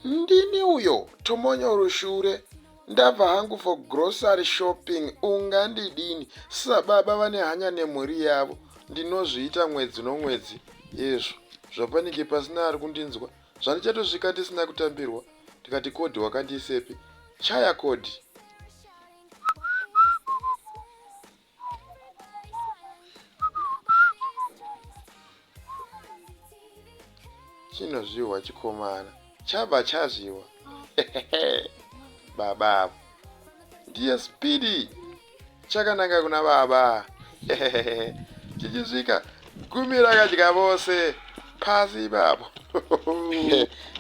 Ndini uyo Tomonyo Rushure. Ndabva hangu for grocery shopping. Ungandidini sababa vane hanya nemhuri yavo. Ndinozviita mwedzi nomwedzi. Yezvo zvapanike pasina ari kundinzwa. Zvandichatosvika ndisina kutambirwa. Tikati kodhi wakandisepi. Chaya kodhi. Chinozviwa chikomana. Chabva chazviwa. Baba. Ndiye Speedy. Chakananga kuna baba. Chichisvika. Gumi rakadya vose. Pasi baba.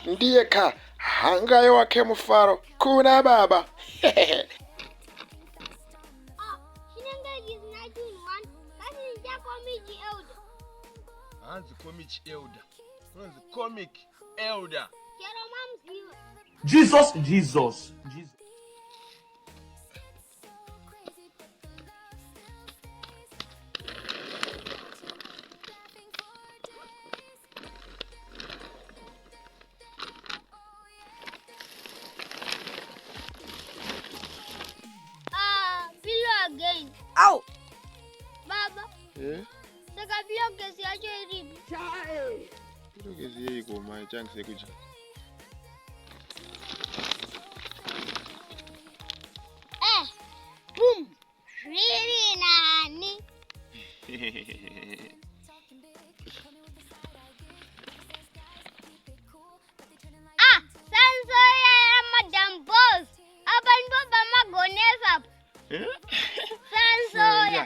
Ndiye ka. Hangai wake mufaro. Kuna baba. Comic elder. Jesus. Pillow again. Ow! Baba. Eh? Saka pillow kesi acho iribi. Chai! Kesi yei koma changu sekuja. Boom. Really nani? Sansoya ya Madam Boss. Aban baba magonesa. Sansoya.